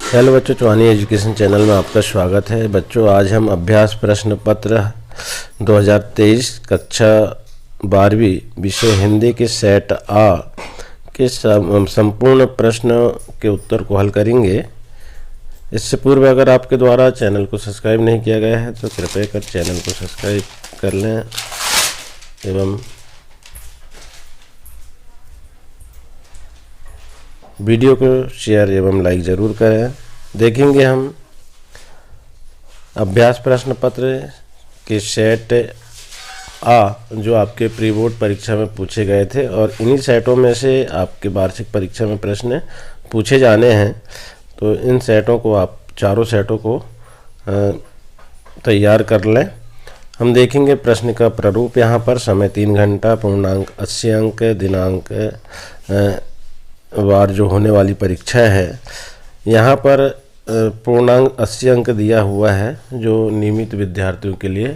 Hello बच्चों, चौहानी education channel में आपका स्वागत है। बच्चों, आज हम अभ्यास प्रश्न पत्र 2023 कक्षा 12वीं विषय हिंदी के सेट आ के संपूर्ण प्रश्न के उत्तर को हल करेंगे। इससे पूर्व अगर आपके द्वारा चैनल को सब्सक्राइब नहीं किया गया है तो कृपया कर चैनल को सब्सक्राइब कर लें एवं वीडियो को शेयर एवं लाइक ज़रूर करें। देखेंगे हम अभ्यास प्रश्न पत्र के सेट आ जो आपके प्री बोर्ड परीक्षा में पूछे गए थे और इन्हीं सेटों में से आपके वार्षिक परीक्षा में प्रश्न पूछे जाने हैं। तो इन सेटों को आप चारों सेटों को तैयार कर लें। हम देखेंगे प्रश्न का प्रारूप। यहाँ पर समय 3 घंटा, पूर्णांक 80 अंक, दिनांक वार जो होने वाली परीक्षा है। यहाँ पर पूर्णांक 80 अंक दिया हुआ है। जो नियमित विद्यार्थियों के लिए,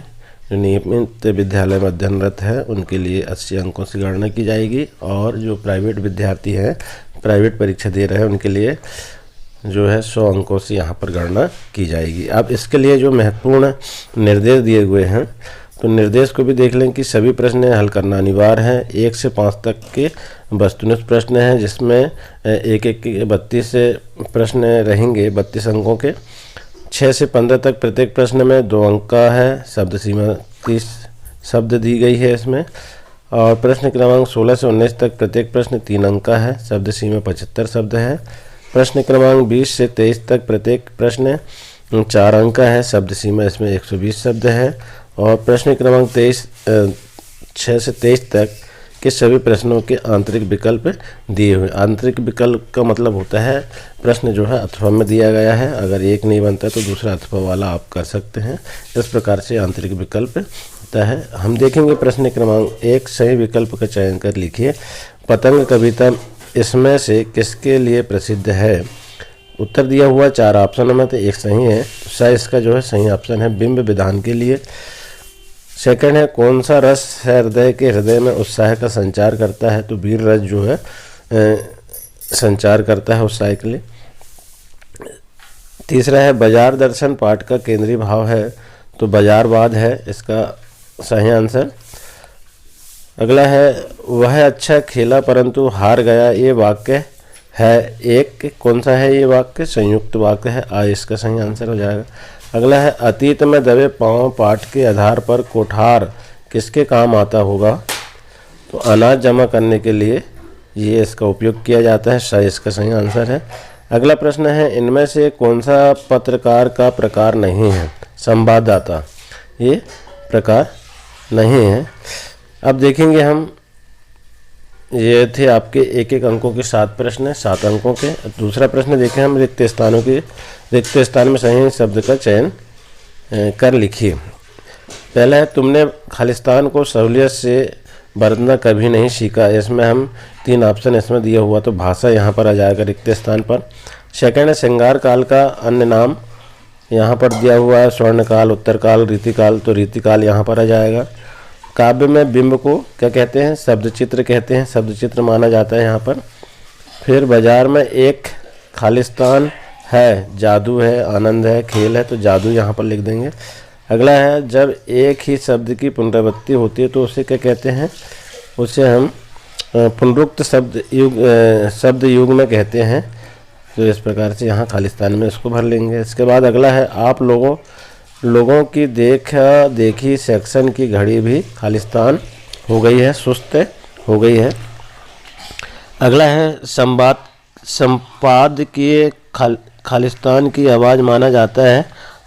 जो नियमित विद्यालय में अध्ययनरत है, उनके लिए 80 अंकों से गणना की जाएगी। और जो प्राइवेट विद्यार्थी हैं, प्राइवेट परीक्षा दे रहे हैं, उनके लिए जो है 100 अंकों से यहाँ पर गणना की जाएगी। अब इसके लिए जो महत्वपूर्ण निर्देश दिए हुए हैं, तो निर्देश को भी देख लें कि सभी प्रश्न हल करना अनिवार्य है। 1 से 5 तक के वस्तुनिष्ठ प्रश्न हैं, जिसमें एक 32 प्रश्न रहेंगे 32 अंकों के। 6 से 15 तक प्रत्येक प्रश्न में 2 अंक का है। शब्द सीमा 30 शब्द दी गई है इसमें। और प्रश्न क्रमांक 16 से 19 तक प्रत्येक प्रश्न 3 अंक का है। शब्द सीमा 75 शब्द है। प्रश्न क्रमांक 20 से 23 तक प्रत्येक प्रश्न 4 अंक का है। शब्द सीमा इसमें 120 शब्द है। और प्रश्न क्रमांक 6 से 23 तक के सभी प्रश्नों के आंतरिक विकल्प दिए हुए। आंतरिक विकल्प का मतलब होता है प्रश्न जो है अथवा में दिया गया है, अगर एक नहीं बनता तो दूसरा अथवा वाला आप कर सकते हैं। इस प्रकार से आंतरिक विकल्प होता है। हम देखेंगे प्रश्न क्रमांक 1, सही विकल्प का चयन कर लिखिए। पतंग कविता इसमें से किसके लिए प्रसिद्ध है? उत्तर दिया हुआ 4 ऑप्शनों में तो एक सही है। इसका जो है सही ऑप्शन है बिंब विधान के लिए। सेकंड है, कौन सा रस हृदय के हृदय में उत्साह का संचार करता है? तो वीर रस जो है संचार करता है उत्साह के लिए। तीसरा है, बाजार दर्शन पाठ का केंद्रीय भाव है, तो बाजारवाद है इसका सही आंसर। अगला है, वह अच्छा खेला परंतु हार गया, ये वाक्य है एक, कौन सा है ये वाक्य? संयुक्त वाक्य है, आ इसका सही आंसर हो जाएगा। अगला है, अतीत में दबे पांव पाठ के आधार पर कोठार किसके काम आता होगा? तो अनाज जमा करने के लिए ये इसका उपयोग किया जाता है, इसका सही आंसर है। अगला प्रश्न है, इनमें से कौन सा पत्रकार का प्रकार नहीं है? संवाददाता ये प्रकार नहीं है। अब देखेंगे हम, ये थे आपके एक अंकों के 7 प्रश्न, 7 अंकों के। दूसरा प्रश्न देखें हम, रिक्त स्थानों के रिक्त स्थान में सही शब्द का चयन कर लिखिए। पहला है, तुमने खालिस्तान को सहूलियत से बरतना कभी नहीं सीखा। इसमें हम 3 ऑप्शन इसमें दिया हुआ, तो भाषा यहाँ पर आ जाएगा रिक्त स्थान पर। सेकंड है, श्रृंगार काल का अन्य नाम, यहाँ पर दिया हुआ है स्वर्णकाल, उत्तरकाल, रीतिकाल, तो रीतिकाल यहाँ पर आ जाएगा। काव्य में बिंब को क्या कहते हैं? शब्द चित्र कहते हैं, शब्द चित्र माना जाता है यहाँ पर। फिर बाजार में एक खालिस्तान है, जादू है, आनंद है, खेल है, तो जादू यहाँ पर लिख देंगे। अगला है, जब एक ही शब्द की पुनरावृत्ति होती है तो उसे क्या कहते हैं? उसे हम पुनरुक्त शब्द युग में कहते हैं। तो इस प्रकार से यहाँ खालिस्तान में इसको भर लेंगे। इसके बाद अगला है, आप लोगों की देखी सेक्शन की घड़ी भी खालिस्तान हो गई है, सुस्त हो गई है। अगला है, संपादकीय खालिस्तान की आवाज़ माना जाता है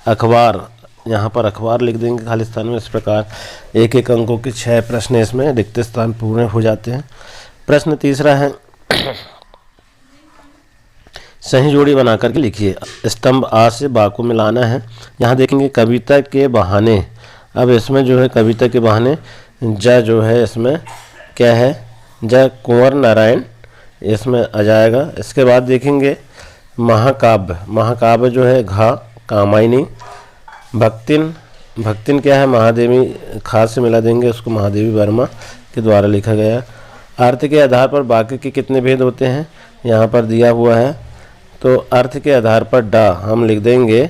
अखबार, यहाँ पर अखबार लिख देंगे खालिस्तान में। इस प्रकार एक अंकों के 6 प्रश्न इसमें रिक्त स्थान पूरे हो जाते हैं। प्रश्न तीसरा है, सही जोड़ी बना करके लिखिए। स्तंभ आ से बा को मिलाना है। यहाँ देखेंगे कविता के बहाने। अब इसमें जो है कविता के बहाने ज जो है इसमें क्या है? ज कुंवर नारायण इसमें आ जाएगा। इसके बाद देखेंगे महाकाव्य जो है घा कामायनी। भक्तिन क्या है? महादेवी, खास से मिला देंगे उसको, महादेवी वर्मा के द्वारा लिखा गया। अर्थ के आधार पर वाक्य के कितने भेद होते हैं? यहाँ पर दिया हुआ है। तो अर्थ के आधार पर डा हम लिख देंगे,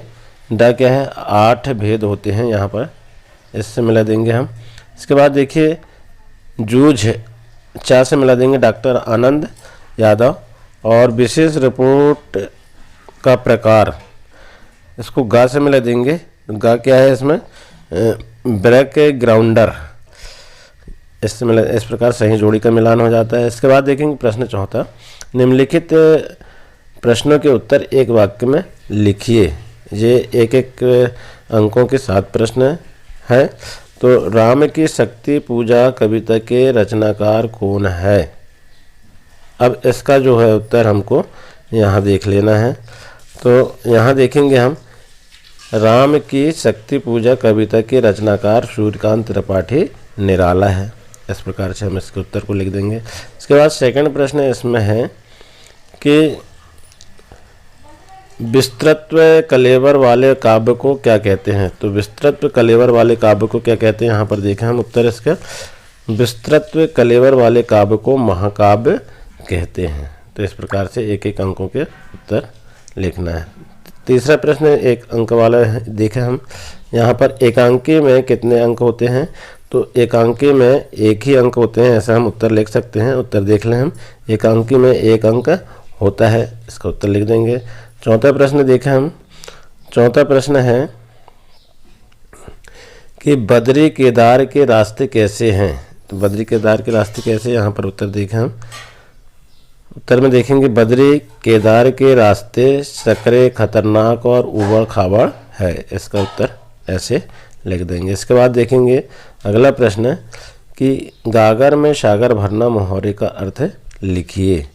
डा क्या है, 8 भेद होते हैं यहाँ पर, इससे मिला देंगे हम। इसके बाद देखिए जूझ, चा से मिला देंगे डॉक्टर आनंद यादव। और विशेष रिपोर्ट का प्रकार, इसको गा से मिला देंगे, गा क्या है इसमें, ब्रेक ग्राउंडर, इससे मिला, इस प्रकार सही जोड़ी का मिलान हो जाता है। इसके बाद देखेंगे प्रश्न चौथा, निम्नलिखित प्रश्नों के उत्तर एक वाक्य में लिखिए। ये एक एक अंकों के 7 प्रश्न हैं। तो राम की शक्ति पूजा कविता के रचनाकार कौन है? अब इसका जो है उत्तर हमको यहाँ देख लेना है। तो यहाँ देखेंगे हम, राम की शक्ति पूजा कविता के रचनाकार सूर्यकांत त्रिपाठी निराला है। इस प्रकार से हम इसके उत्तर को लिख देंगे। इसके बाद सेकंड प्रश्न इसमें है कि विस्तृत्व कलेवर वाले काव्य को क्या कहते हैं? तो विस्तृत्व कलेवर वाले काव्य को क्या कहते हैं, यहाँ पर देखें हम उत्तर इसका, विस्तृत्व कलेवर वाले काव्य को महाकाव्य कहते हैं। तो इस प्रकार से एक एक अंकों के उत्तर लिखना है। तीसरा प्रश्न 1 अंक वाला है, देखें हम यहाँ पर, एकांकी में कितने अंक होते हैं? तो एकांकी में 1 ही अंक होते हैं, ऐसा हम उत्तर लिख सकते हैं। उत्तर देख लें हम, एकांकी में 1 अंक होता है, इसका उत्तर लिख देंगे। चौथा प्रश्न देखें हम, चौथा प्रश्न है कि बद्री केदार के रास्ते कैसे हैं? तो बद्री केदार के रास्ते कैसे, यहाँ पर उत्तर देखें हम। उत्तर में देखेंगे, बद्री केदार के रास्ते सकरे, खतरनाक और उबड़ खाबड़ है। इसका उत्तर ऐसे लिख देंगे। इसके बाद देखेंगे अगला प्रश्न कि गागर में सागर भरना मुहावरे का अर्थ लिखिए।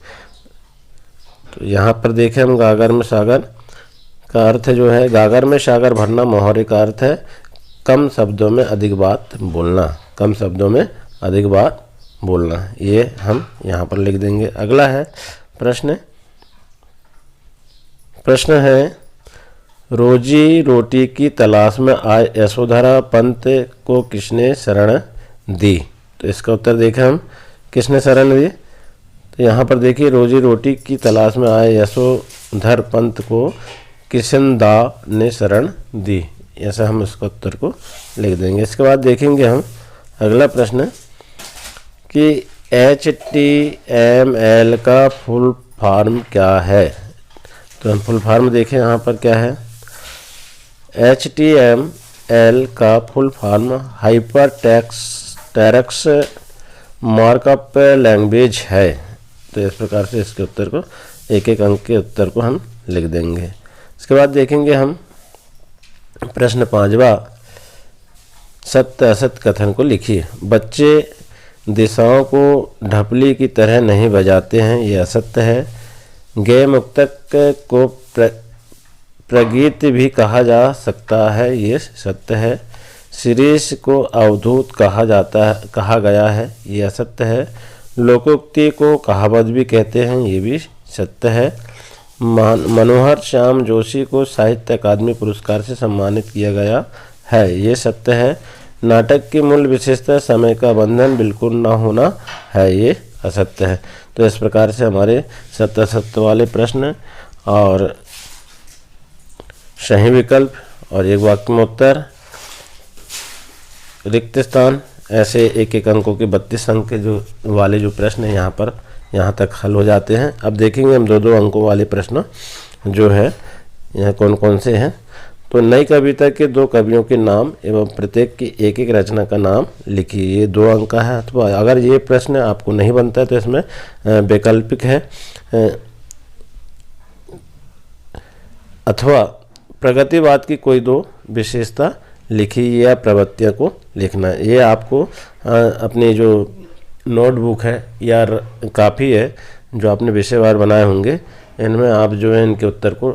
तो यहाँ पर देखें हम, गागर में सागर का अर्थ जो है, गागर में सागर भरना मुहावरे का अर्थ है कम शब्दों में अधिक बात बोलना, कम शब्दों में अधिक बात बोलना, ये हम यहाँ पर लिख देंगे। अगला है प्रश्न है रोजी रोटी की तलाश में आए यशोधरा पंत को किसने शरण दी? तो इसका उत्तर देखें हम, किसने शरण दी? तो यहाँ पर देखिए, रोजी रोटी की तलाश में आए यशोधर पंत को किशनदा ने शरण दी, ऐसा हम इसका उत्तर को लिख देंगे। इसके बाद देखेंगे हम अगला प्रश्न कि HTML का फुल फॉर्म क्या है? तो हम फुल फॉर्म देखें, यहाँ पर क्या है, HTML का full form hyper text markup language है। तो इस प्रकार से इसके उत्तर को, एक एक अंक के उत्तर को हम लिख देंगे। इसके बाद देखेंगे हम प्रश्न 5वां, सत्य असत्य कथन को लिखिए। बच्चे दिशाओं को ढपली की तरह नहीं बजाते हैं, ये असत्य है। गे मुक्तक को प्रगीत भी कहा जा सकता है, ये सत्य है। शिरीष को अवधूत कहा गया है, ये असत्य है। लोकोक्ति को कहावत भी कहते हैं, ये भी सत्य है। मनोहर श्याम जोशी को साहित्य अकादमी पुरस्कार से सम्मानित किया गया है, ये सत्य है। नाटक की मूल विशेषता समय का बंधन बिल्कुल ना होना है, ये असत्य है। तो इस प्रकार से हमारे सत्य असत्य वाले प्रश्न और सही विकल्प और एक वाक्य में उत्तर, रिक्त स्थान, ऐसे एक एक अंकों के 32 अंक के जो प्रश्न हैं यहाँ तक हल हो जाते हैं। अब देखेंगे हम 2-2 अंकों वाले प्रश्न जो है यहाँ कौन कौन से हैं। तो नई कविता के 2 कवियों के नाम एवं प्रत्येक की एक एक रचना का नाम लिखिए, ये 2 अंक का है। अथवा अगर ये प्रश्न आपको नहीं बनता है तो इसमें वैकल्पिक है, अथवा प्रगतिवाद की कोई 2 विशेषता लिखिए या प्रवृत्तियों को लिखना है। ये आपको अपनी जो नोटबुक है या काफ़ी है जो आपने विषयवार बनाए होंगे, इनमें आप जो है इनके उत्तर को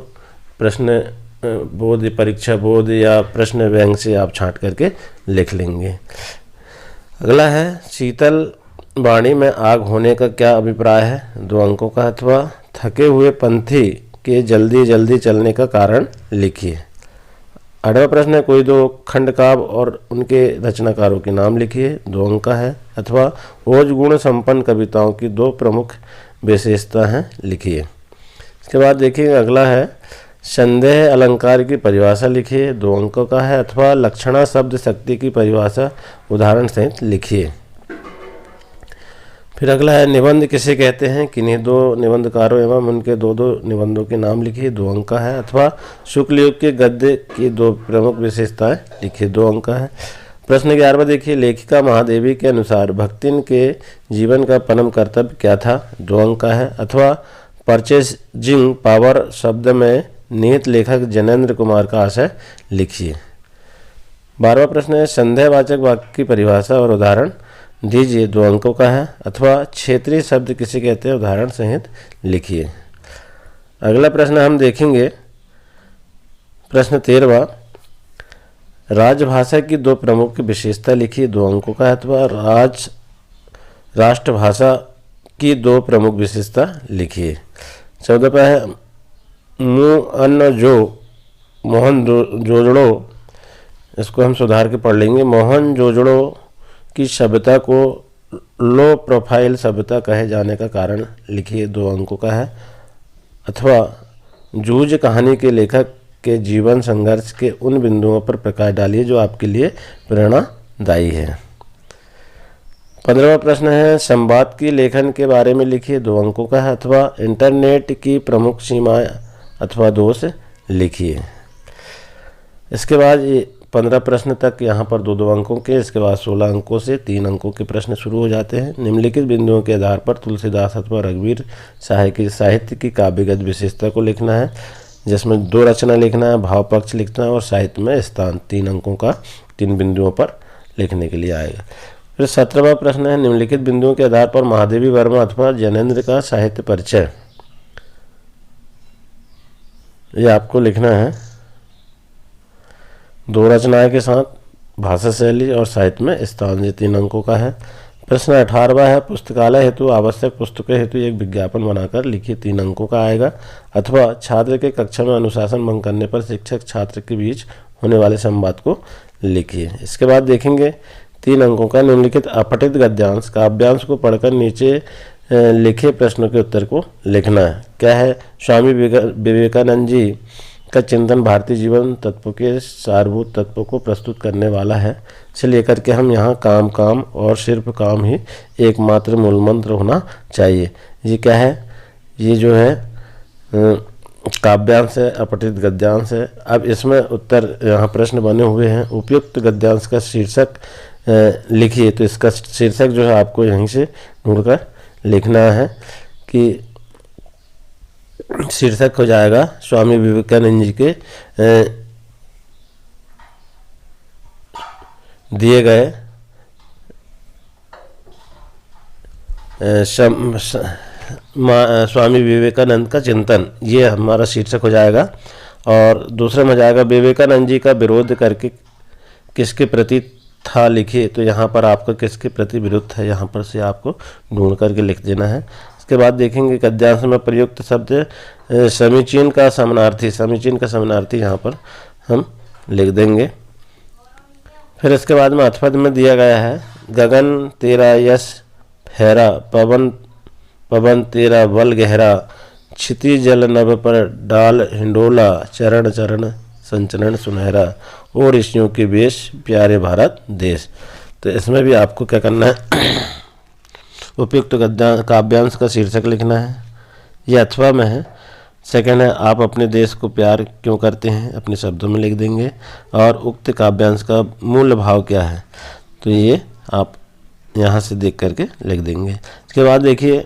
प्रश्न बोध, परीक्षा बोध या प्रश्न बैंक से आप छांट करके लिख लेंगे। अगला है शीतल वाणी में आग होने का क्या अभिप्राय है? 2 अंकों का। अथवा थके हुए पंथी के जल्दी जल्दी चलने का कारण लिखिए। 8वां प्रश्न है कोई 2 खंड काव्य और उनके रचनाकारों के नाम लिखिए, 2 अंक का है। अथवा ओज गुण संपन्न कविताओं की 2 प्रमुख विशेषता हैं, लिखिए। इसके बाद देखिए अगला है संदेह अलंकार की परिभाषा लिखिए, 2 अंकों का है। अथवा लक्षणा शब्द शक्ति की परिभाषा उदाहरण सहित लिखिए। फिर अगला है निबंध किसे कहते हैं, किन्हीं 2 निबंधकारों एवं उनके 2 निबंधों के नाम लिखिए, 2 अंक का है। अथवा शुक्ल युग के गद्य की 2 प्रमुख विशेषताएं लिखिए, 2 अंक का है। प्रश्न 11वां देखिए लेखिका महादेवी के अनुसार भक्तिन के जीवन का परम कर्तव्य क्या था, 2 अंक का है। अथवा परचेजिंग पावर शब्द में निहित लेखक जैनेन्द्र कुमार का आशय लिखिए। 12वां प्रश्न है संदेहवाचक वाक्य की परिभाषा और उदाहरण दीजिए, 2 अंकों का है। अथवा क्षेत्रीय शब्द किसे कहते हैं, उदाहरण सहित लिखिए। अगला प्रश्न हम देखेंगे प्रश्न 13वां राजभाषा की 2 प्रमुख विशेषता लिखिए, 2 अंकों का है। अथवा राष्ट्रभाषा की 2 प्रमुख विशेषता लिखिए। 14 पर है मोहनजोदड़ो, इसको हम सुधार के पढ़ लेंगे। मोहनजोदड़ो की सभ्यता को लो प्रोफाइल सभ्यता कहे जाने का कारण लिखिए, 2 अंकों का है। अथवा जूझ कहानी के लेखक के जीवन संघर्ष के उन बिंदुओं पर प्रकाश डालिए जो आपके लिए प्रेरणादायी है। 15वां प्रश्न है संवाद की लेखन के बारे में लिखिए, 2 अंकों का है। अथवा इंटरनेट की प्रमुख सीमाएं अथवा दोष लिखिए। इसके बाद 15 प्रश्न तक यहाँ पर 2-2 अंकों के, इसके बाद 16 अंकों से 3 अंकों के प्रश्न शुरू हो जाते हैं। निम्नलिखित बिंदुओं के आधार पर तुलसीदास अथवा रघुवीर साहित्य की काव्यगत विशेषता को लिखना है, जिसमें 2 रचना लिखना है, भाव पक्ष लिखना है और साहित्य में स्थान 3 अंकों का 3 बिंदुओं पर लिखने के लिए आएगा। फिर 17वां प्रश्न है निम्नलिखित बिंदुओं के आधार पर महादेवी वर्मा अथवा जैनेन्द्र का साहित्य परिचय, ये आपको लिखना है 2 रचनाएं के साथ, भाषा शैली और साहित्य में स्थान, ये 3 अंकों का है। प्रश्न 18वां है पुस्तकालय हेतु आवश्यक पुस्तकें हेतु एक विज्ञापन बनाकर लिखिए, 3 अंकों का आएगा। अथवा छात्र के कक्षा में अनुशासन भंग करने पर शिक्षक छात्र के बीच होने वाले संवाद को लिखिए। इसके बाद देखेंगे 3 अंकों का निम्नलिखित अपठित गद्यांश काव्यांश को पढ़कर नीचे लिखे प्रश्नों के उत्तर को लिखना है। क्या है, स्वामी विवेकानंद जी का चिंतन भारतीय जीवन तत्व के सारभूत तत्वों को प्रस्तुत करने वाला है, से लेकर के हम यहाँ काम काम और सिर्फ काम ही एकमात्र मूल मंत्र होना चाहिए। ये क्या है, ये जो है काव्यांश है, अपठित गद्यांश है। अब इसमें उत्तर यहाँ प्रश्न बने हुए हैं। उपयुक्त गद्यांश का शीर्षक लिखिए, तो इसका शीर्षक जो है आपको यहीं से ढूंढकर लिखना है कि शीर्षक हो जाएगा स्वामी विवेकानंद जी के दिए गए स्वामी विवेकानंद का चिंतन, ये हमारा शीर्षक हो जाएगा। और दूसरा में जाएगा विवेकानंद जी का विरोध करके किसके प्रति था लिखिए, तो यहाँ पर आपका किसके प्रति विरुद्ध है, यहाँ पर से आपको ढूंढ करके लिख देना है। इसके बाद देखेंगे गद्यांश में प्रयुक्त शब्द समीचीन का समानार्थी, समीचीन का समानार्थी यहाँ पर हम लिख देंगे। फिर इसके बाद में अथपद में दिया गया है गगन तेरा यश फहरा, पवन पवन तेरा बल गहरा, क्षिति जल नभ पर डाल हिंडोला, चरण चरण संचरण सुनहरा, और ऋषियों के वेश प्यारे भारत देश। तो इसमें भी आपको क्या करना है, उपयुक्त काव्यांश का शीर्षक लिखना है। ये अथवा में है। सेकंड है आप अपने देश को प्यार क्यों करते हैं, अपने शब्दों में लिख देंगे। और उक्त काव्यांश का मूल भाव क्या है, तो ये आप यहाँ से देख करके लिख देंगे। इसके बाद देखिए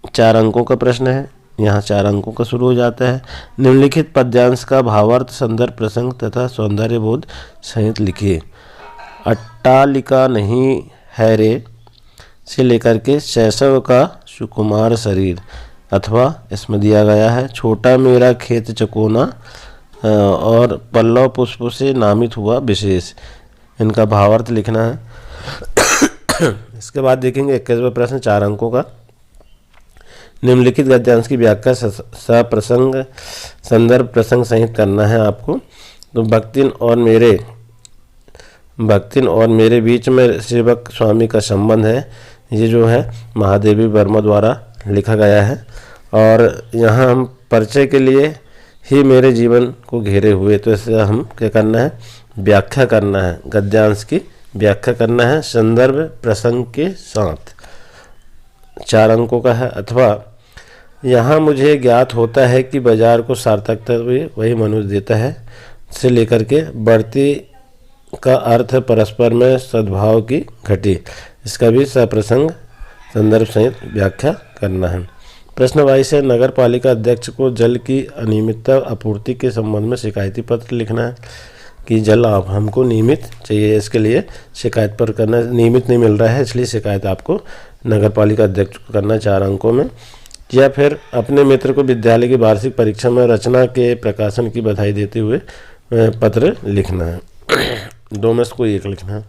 4 अंकों का प्रश्न है, यहाँ 4 अंकों का शुरू हो जाता है। निम्नलिखित पद्यांश का भावार्थ संदर्भ प्रसंग तथा सौंदर्य बोध सहित लिखिए। अट्टालिका नहीं है रे से लेकर के शैशव का सुकुमार शरीर, अथवा इसमें दिया गया है छोटा मेरा खेत चकोना और पल्लव पुष्प से नामित हुआ विशेष, इनका भावार्थ लिखना है। इसके बाद देखेंगे 21वां प्रश्न 4 अंकों का। निम्नलिखित गद्यांश की व्याख्या सप्रसंग संदर्भ प्रसंग सहित करना है आपको। तो भक्तिन और मेरे बीच में सेवक स्वामी का संबंध है, ये जो है महादेवी वर्मा द्वारा लिखा गया है। और यहाँ हम परिचय के लिए ही मेरे जीवन को घेरे हुए, तो इसे हम क्या करना है, व्याख्या करना है, गद्यांश की व्याख्या करना है संदर्भ प्रसंग के साथ। 4 अंकों का है। अथवा यहाँ मुझे ज्ञात होता है कि बाजार को सार्थकता भी वही मनुष्य देता है से लेकर के बढ़ती का अर्थ परस्पर में सद्भाव की घटी, इसका भी सप्रसंग संदर्भ सहित व्याख्या करना है। प्रश्न 22 है, नगर पालिका अध्यक्ष को जल की अनियमितता आपूर्ति के संबंध में शिकायती पत्र लिखना है कि जल आप हमको नियमित चाहिए, इसके लिए शिकायत पर करना, नियमित नहीं मिल रहा है इसलिए शिकायत आपको नगर पालिका अध्यक्ष को करना 4 अंकों में। या फिर अपने मित्र को विद्यालय की वार्षिक परीक्षा में रचना के प्रकाशन की बधाई देते हुए पत्र लिखना है। 2 में से कोई एक लिखना है।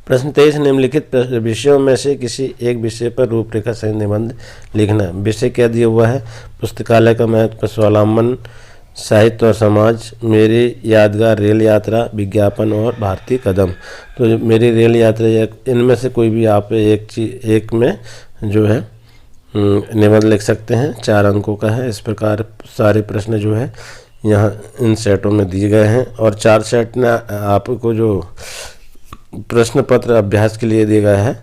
प्रश्न 23, निम्नलिखित विषयों में से किसी एक विषय पर रूपरेखा सहित निबंध लिखना है। विषय क्या दिया हुआ है, पुस्तकालय का महत्व, स्वावलंबन, साहित्य और समाज, मेरी यादगार रेल यात्रा, विज्ञापन और भारतीय कदम। तो मेरी रेल यात्रा, इनमें से कोई भी आप एक में जो है निबंध लिख सकते हैं। 4 अंकों का है। इस प्रकार सारे प्रश्न जो है यहाँ इन सेटों में दिए गए हैं और 4 सेट ने आपको जो प्रश्न पत्र अभ्यास के लिए दिया गया है,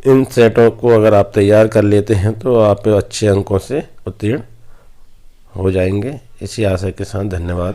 इन सेटों को अगर आप तैयार कर लेते हैं तो आप अच्छे अंकों से उत्तीर्ण हो जाएंगे। इसी आशा के साथ धन्यवाद।